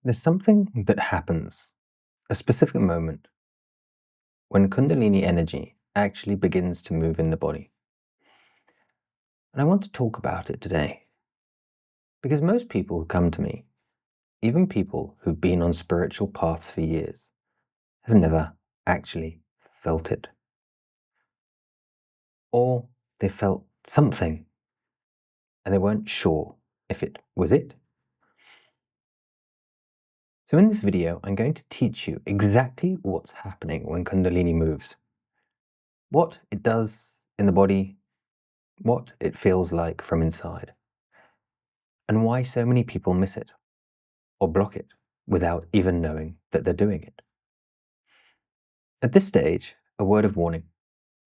There's something that happens, a specific moment, when Kundalini energy actually begins to move in the body. And I want to talk about it today. Because most people who come to me, even people who've been on spiritual paths for years, have never actually felt it. Or they felt something and they weren't sure if it was it. So in this video, I'm going to teach you exactly what's happening when Kundalini moves, what it does in the body, what it feels like from inside, and why so many people miss it or block it without even knowing that they're doing it. At this stage, a word of warning.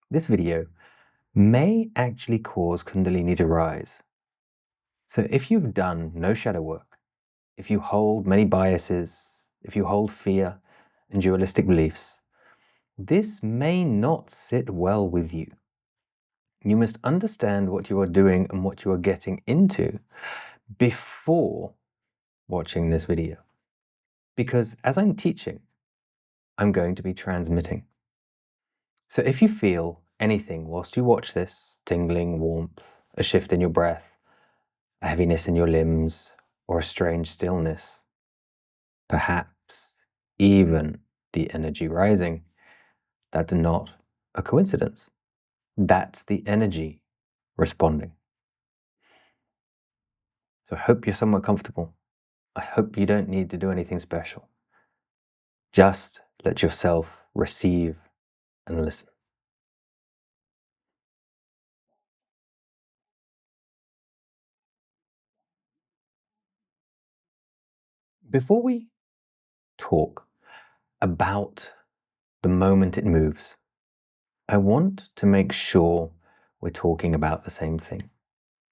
This video may actually cause Kundalini to rise. So if you've done no shadow work, if you hold many biases, if you hold fear and dualistic beliefs, this may not sit well with you. You must understand what you are doing and what you are getting into before watching this video. Because as I'm teaching, I'm going to be transmitting. So if you feel anything whilst you watch this, tingling, warmth, a shift in your breath, a heaviness in your limbs, or a strange stillness, perhaps even the energy rising, that's not a coincidence. That's the energy responding. So I hope you're somewhat comfortable. I hope you don't need to do anything special. Just let yourself receive and listen. Before we talk about the moment it moves, I want to make sure we're talking about the same thing.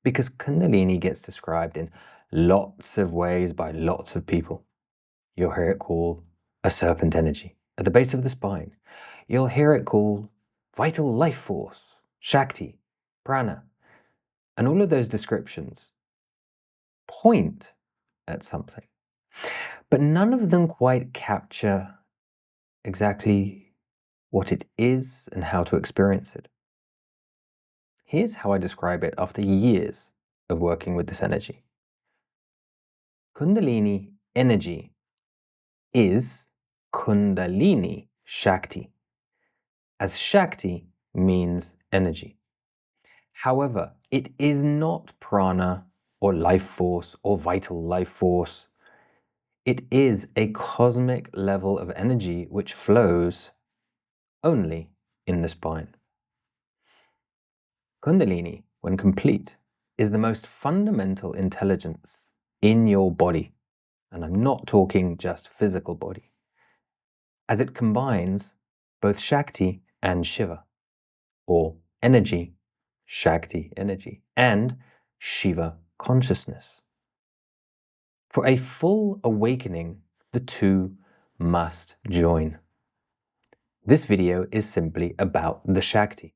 Because Kundalini gets described in lots of ways by lots of people. You'll hear it called a serpent energy at the base of the spine. You'll hear it called vital life force, Shakti, Prana. And all of those descriptions point at something. But none of them quite capture exactly what it is and how to experience it. Here's how I describe it after years of working with this energy. Kundalini energy is Kundalini Shakti, as Shakti means energy. However, it is not prana or life force or vital life force. It is a cosmic level of energy which flows only in the spine. Kundalini, when complete, is the most fundamental intelligence in your body. And I'm not talking just physical body, as it combines both Shakti and Shiva, or energy, Shakti energy, and Shiva consciousness. For a full awakening, the two must join. This video is simply about the Shakti.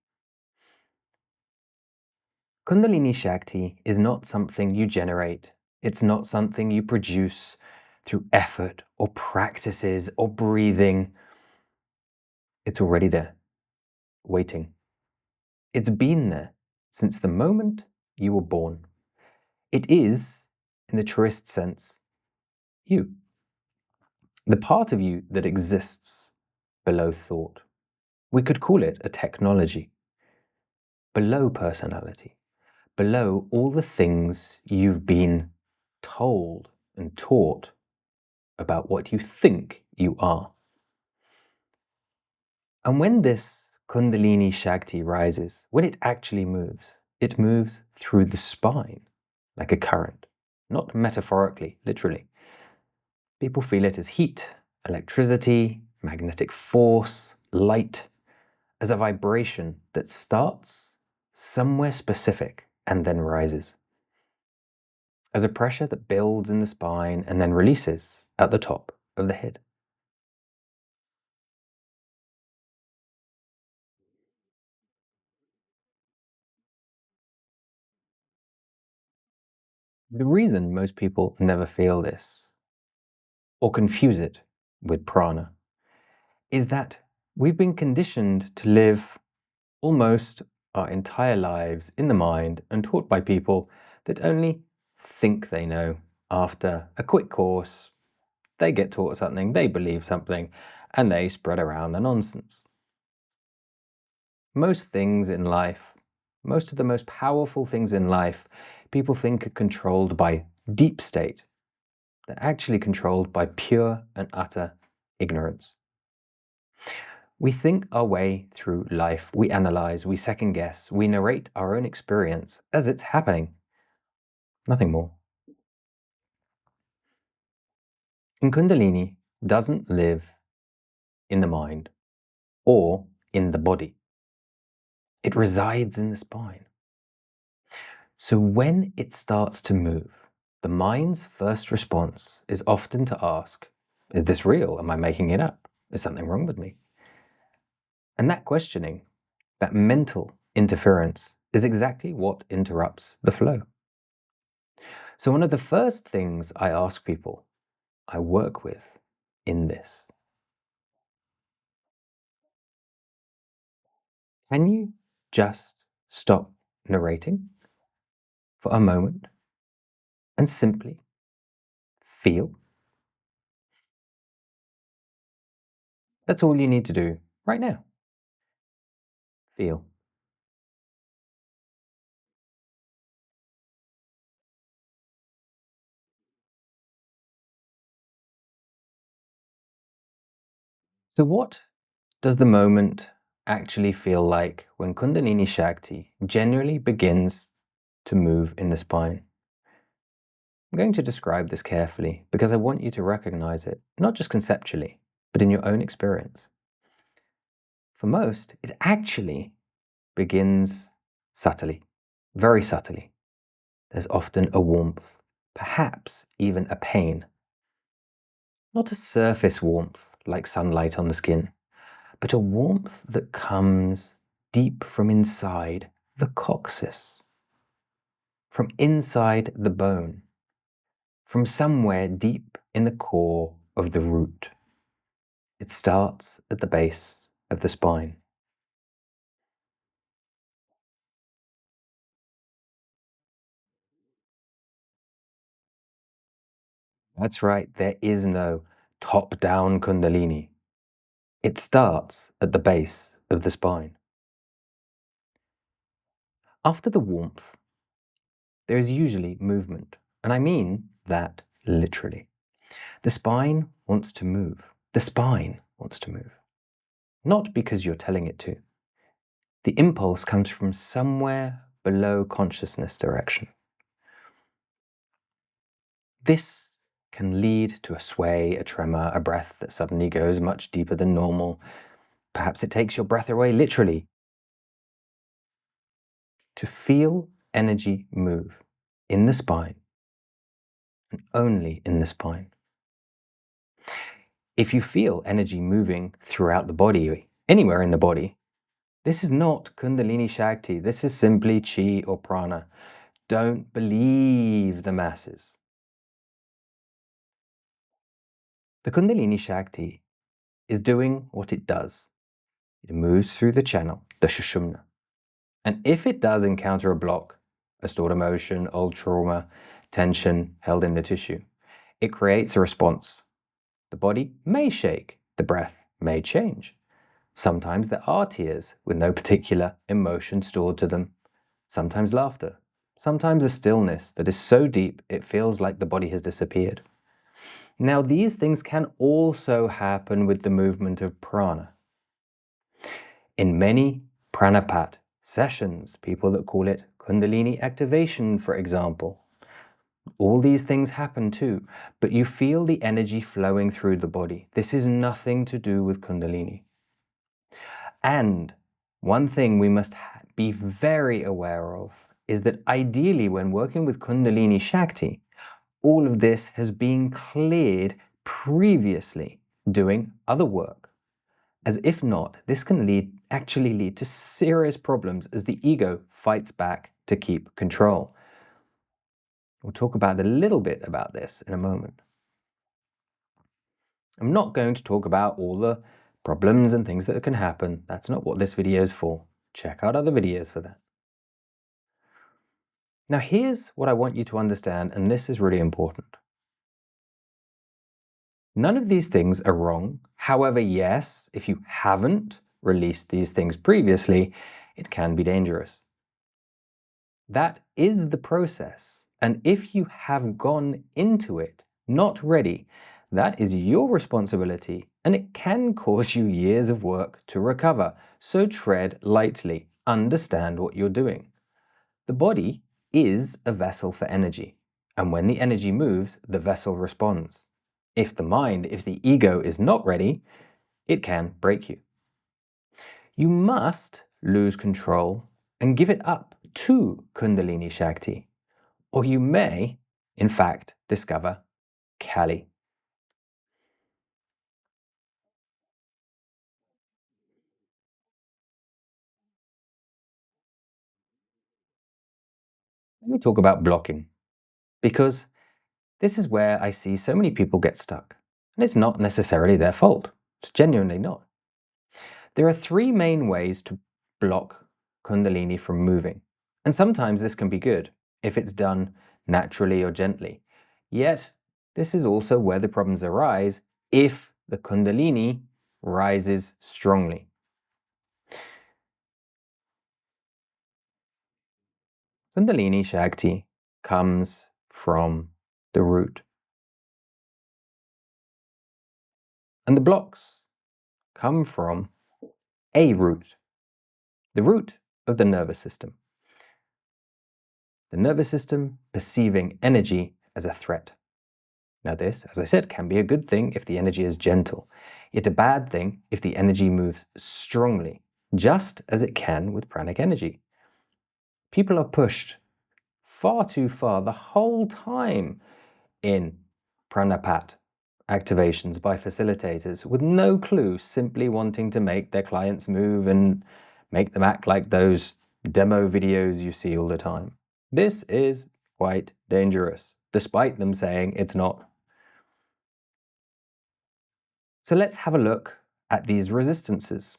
Kundalini Shakti is not something you generate. It's not something you produce through effort or practices or breathing. It's already there, waiting. It's been there since the moment you were born. It is, in the truest sense, you. The part of you that exists below thought. We could call it a technology. Below personality. Below all the things you've been told and taught about what you think you are. And when this Kundalini Shakti rises, when it actually moves, it moves through the spine like a current, not metaphorically, literally. People feel it as heat, electricity, magnetic force, light, as a vibration that starts somewhere specific and then rises. As a pressure that builds in the spine and then releases at the top of the head. The reason most people never feel this or confuse it with prana, is that we've been conditioned to live almost our entire lives in the mind and taught by people that only think they know. After a quick course, they get taught something, they believe something, and they spread around the nonsense. Most things in life, most of the most powerful things in life, people think are controlled by deep state. They're actually controlled by pure and utter ignorance. We think our way through life, we analyze, we second guess, we narrate our own experience as it's happening. Nothing more. And Kundalini doesn't live in the mind or in the body. It resides in the spine. So when it starts to move, the mind's first response is often to ask, is this real? Am I making it up? Is something wrong with me? And that questioning, that mental interference, is exactly what interrupts the flow. So one of the first things I ask people I work with in this, can you just stop narrating for a moment and simply feel? That's all you need to do right now. Feel. So what does the moment actually feel like when Kundalini Shakti generally begins to move in the spine? I'm going to describe this carefully because I want you to recognize it, not just conceptually, but in your own experience. For most, it actually begins subtly, very subtly. There's often a warmth, perhaps even a pain. Not a surface warmth like sunlight on the skin, but a warmth that comes deep from inside the coccyx, from inside the bone, from somewhere deep in the core of the root. It starts at the base of the spine. That's right, there is no top-down Kundalini. It starts at the base of the spine. After the warmth, there is usually movement, and I mean that literally. The spine wants to move. The spine wants to move. Not because you're telling it to. The impulse comes from somewhere below consciousness direction. This can lead to a sway, a tremor, a breath that suddenly goes much deeper than normal. Perhaps it takes your breath away literally. To feel energy move in the spine, and only in the spine. If you feel energy moving throughout the body, anywhere in the body, this is not Kundalini Shakti. This is simply chi or prana. Don't believe the masses. The Kundalini Shakti is doing what it does. It moves through the channel, the Sushumna. And if it does encounter a block, a stored emotion, old trauma, tension held in the tissue, it creates a response. The body may shake, the breath may change. Sometimes there are tears with no particular emotion stored to them. Sometimes laughter. Sometimes a stillness that is so deep it feels like the body has disappeared. Now these things can also happen with the movement of prana. In many pranapat sessions, people that call it Kundalini activation, for example, all these things happen too, but you feel the energy flowing through the body. This is nothing to do with Kundalini. And one thing we must be very aware of is that ideally when working with Kundalini Shakti, all of this has been cleared previously doing other work. As if not, this can actually lead to serious problems as the ego fights back to keep control. We'll talk about a little bit about this in a moment. I'm not going to talk about all the problems and things that can happen. That's not what this video is for. Check out other videos for that. Now here's what I want you to understand, and this is really important. None of these things are wrong. However, yes, if you haven't released these things previously, it can be dangerous. That is the process. And if you have gone into it not ready, that is your responsibility, and it can cause you years of work to recover. So tread lightly. Understand what you're doing. The body is a vessel for energy, and when the energy moves, the vessel responds. If the ego is not ready, it can break you. You must lose control and give it up to Kundalini Shakti, or you may, in fact, discover Kali. Let me talk about blocking, because this is where I see so many people get stuck, and it's not necessarily their fault. It's genuinely not. There are three main ways to block Kundalini from moving, and sometimes this can be good if it's done naturally or gently. Yet, this is also where the problems arise if the Kundalini rises strongly. Kundalini Shakti comes from the root, and the blocks come from a root, the root of the nervous system. The nervous system perceiving energy as a threat. Now this, as I said, can be a good thing if the energy is gentle, yet a bad thing if the energy moves strongly, just as it can with pranic energy. People are pushed far too far the whole time in pranapat activations by facilitators with no clue, simply wanting to make their clients move and make them act like those demo videos you see all the time. This is quite dangerous, despite them saying it's not. So let's have a look at these resistances,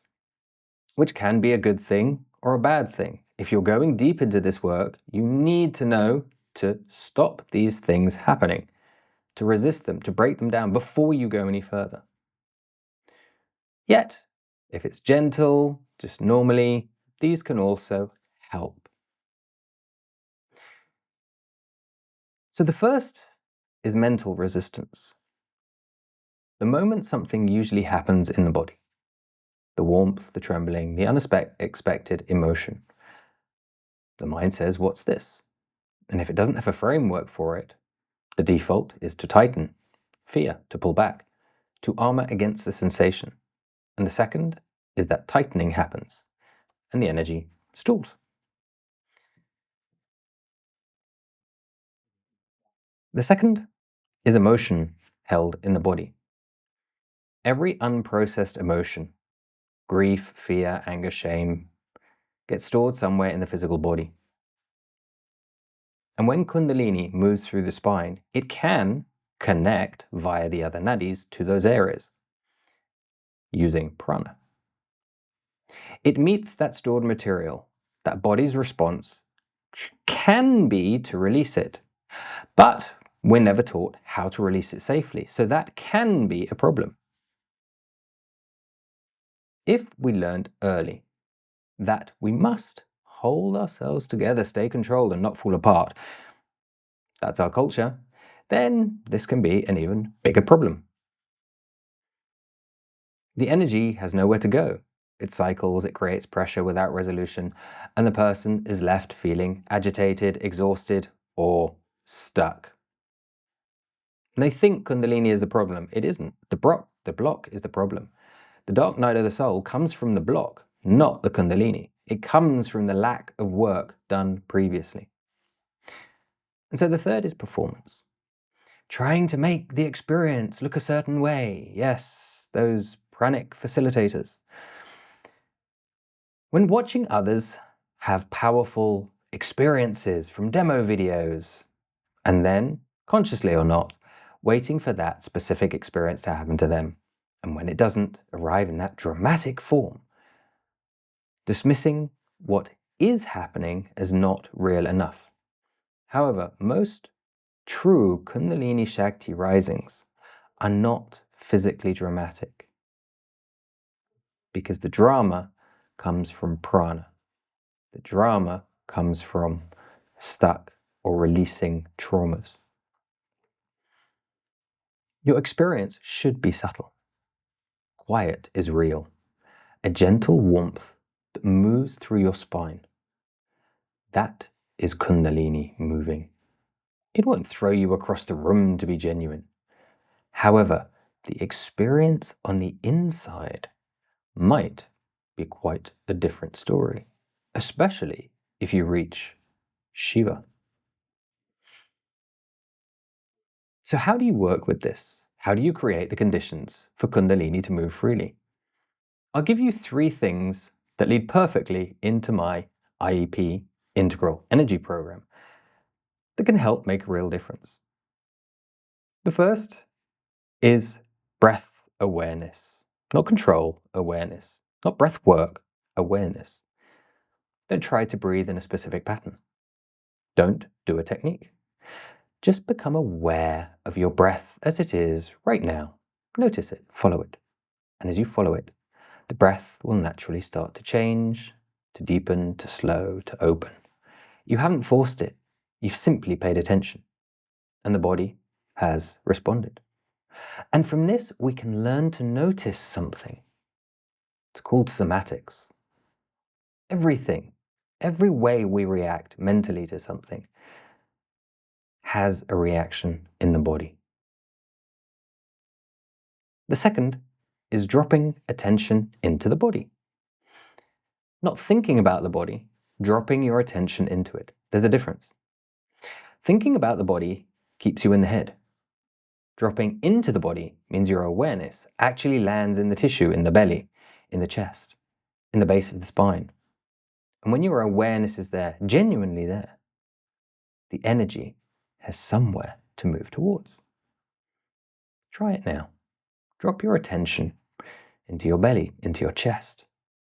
which can be a good thing or a bad thing. If you're going deep into this work, you need to know to stop these things happening, to resist them, to break them down before you go any further. Yet, if it's gentle, just normally, these can also help. So the first is mental resistance. The moment something usually happens in the body, the warmth, the trembling, the unexpected emotion, the mind says, what's this? And if it doesn't have a framework for it, the default is to tighten, fear, to pull back, to armor against the sensation. And the second is that tightening happens and the energy stalls. The second is emotion held in the body. Every unprocessed emotion, grief, fear, anger, shame, gets stored somewhere in the physical body. And when Kundalini moves through the spine, it can connect via the other nadis to those areas using prana. It meets that stored material. That body's response can be to release it, but we're never taught how to release it safely, so that can be a problem. If we learned early that we must hold ourselves together, stay controlled, and not fall apart, that's our culture, then this can be an even bigger problem. The energy has nowhere to go. It cycles, it creates pressure without resolution, and the person is left feeling agitated, exhausted, or stuck. And they think Kundalini is the problem. It isn't. The block is the problem. The dark night of the soul comes from the block, not the Kundalini. It comes from the lack of work done previously. And so the third is performance. Trying to make the experience look a certain way. Yes, those pranic facilitators. When watching others have powerful experiences from demo videos, and then, consciously or not, waiting for that specific experience to happen to them, and when it doesn't arrive in that dramatic form, dismissing what is happening as not real enough. However, most true Kundalini Shakti risings are not physically dramatic, because the drama comes from prana. The drama comes from stuck or releasing traumas. Your experience should be subtle. Quiet is real. A gentle warmth that moves through your spine. That is Kundalini moving. It won't throw you across the room to be genuine. However, the experience on the inside might be quite a different story, especially if you reach Shiva. So how do you work with this? How do you create the conditions for Kundalini to move freely? I'll give you 3 things that lead perfectly into my IEP Integral Energy Program that can help make a real difference. The first is breath awareness, not control awareness, not breath work awareness. Don't try to breathe in a specific pattern. Don't do a technique. Just become aware of your breath as it is right now. Notice it, follow it. And as you follow it, the breath will naturally start to change, to deepen, to slow, to open. You haven't forced it. You've simply paid attention. And the body has responded. And from this, we can learn to notice something. It's called somatics. Everything, every way we react mentally to something has a reaction in the body. The second is dropping attention into the body. Not thinking about the body, dropping your attention into it. There's a difference. Thinking about the body keeps you in the head. Dropping into the body means your awareness actually lands in the tissue, in the belly, in the chest, in the base of the spine. And when your awareness is there, genuinely there, the energy has somewhere to move towards. Try it now. Drop your attention into your belly, into your chest.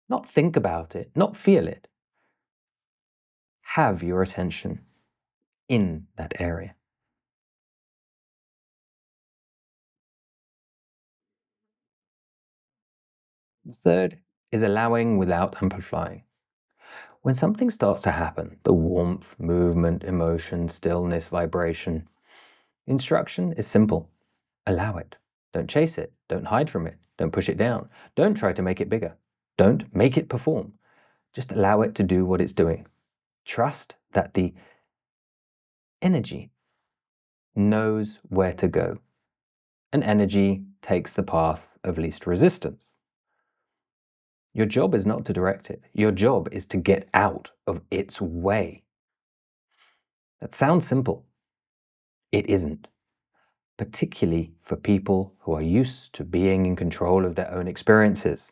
Not think about it, not feel it. Have your attention in that area. The third is allowing without amplifying. When something starts to happen, the warmth, movement, emotion, stillness, vibration, the instruction is simple. Allow it. Don't chase it. Don't hide from it. Don't push it down. Don't try to make it bigger. Don't make it perform. Just allow it to do what it's doing. Trust that the energy knows where to go. And energy takes the path of least resistance. Your job is not to direct it. Your job is to get out of its way. That sounds simple. It isn't. Particularly for people who are used to being in control of their own experiences.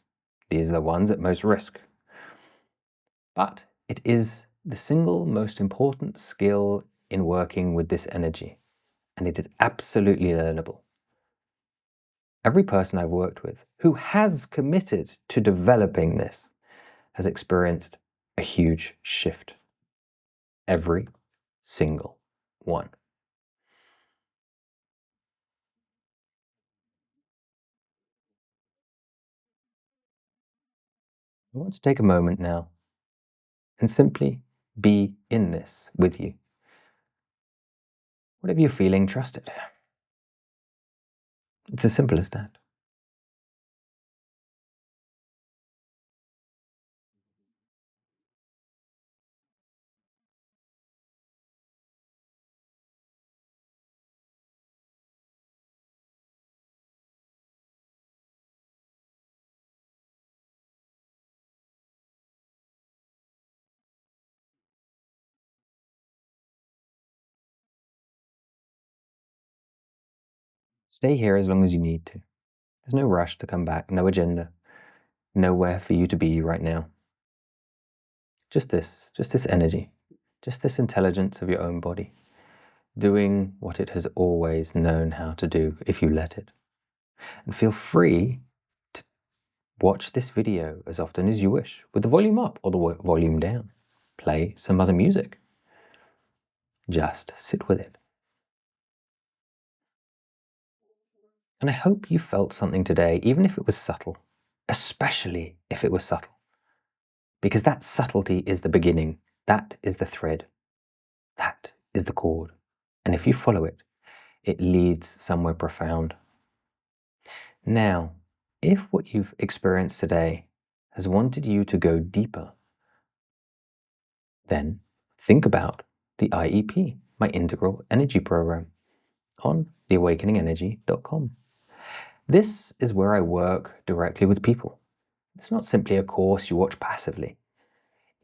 These are the ones at most risk. But it is the single most important skill in working with this energy, and it is absolutely learnable. Every person I've worked with who has committed to developing this has experienced a huge shift. Every single one. I want to take a moment now and simply be in this with you. Whatever you're feeling, trust it. It's as simple as that. Stay here as long as you need to. There's no rush to come back, no agenda, nowhere for you to be right now. Just this energy, just this intelligence of your own body. doing what it has always known how to do if you let it. And feel free to watch this video as often as you wish, with the volume up or the volume down. Play some other music. Just sit with it. And I hope you felt something today, even if it was subtle, especially if it was subtle. Because that subtlety is the beginning, that is the thread, that is the chord. And if you follow it, it leads somewhere profound. Now, if what you've experienced today has wanted you to go deeper, then think about the IEP, my Integral Energy Program, on theawakeningenergy.com. This is where I work directly with people. It's not simply a course you watch passively.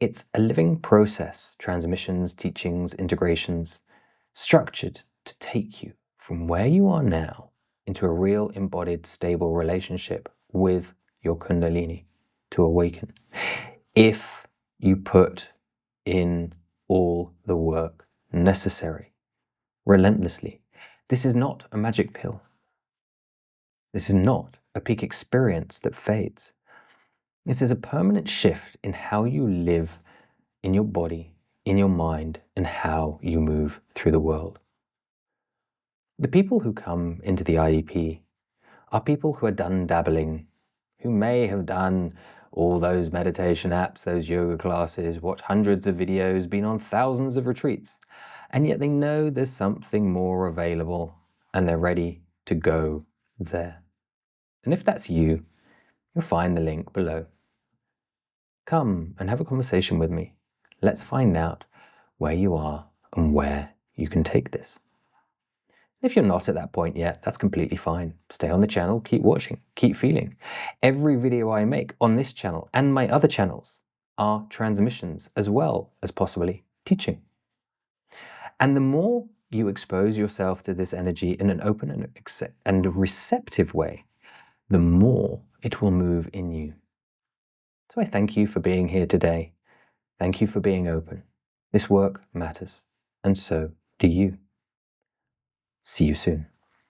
It's a living process, transmissions, teachings, integrations, structured to take you from where you are now into a real embodied, stable relationship with your Kundalini to awaken. If you put in all the work necessary, relentlessly. This is not a magic pill. This is not a peak experience that fades. This is a permanent shift in how you live in your body, in your mind, and how you move through the world. The people who come into the IEP are people who are done dabbling, who may have done all those meditation apps, those yoga classes, watched hundreds of videos, been on thousands of retreats, and yet they know there's something more available and they're ready to go there. And if that's you, you'll find the link below. Come and have a conversation with me. Let's find out where you are and where you can take this. If you're not at that point yet, that's completely fine. Stay on the channel, keep watching, keep feeling. Every video I make on this channel and my other channels are transmissions as well as possibly teaching. And the more you expose yourself to this energy in an open and receptive way, the more it will move in you. So I thank you for being here today. Thank you for being open. This work matters, and so do you. See you soon.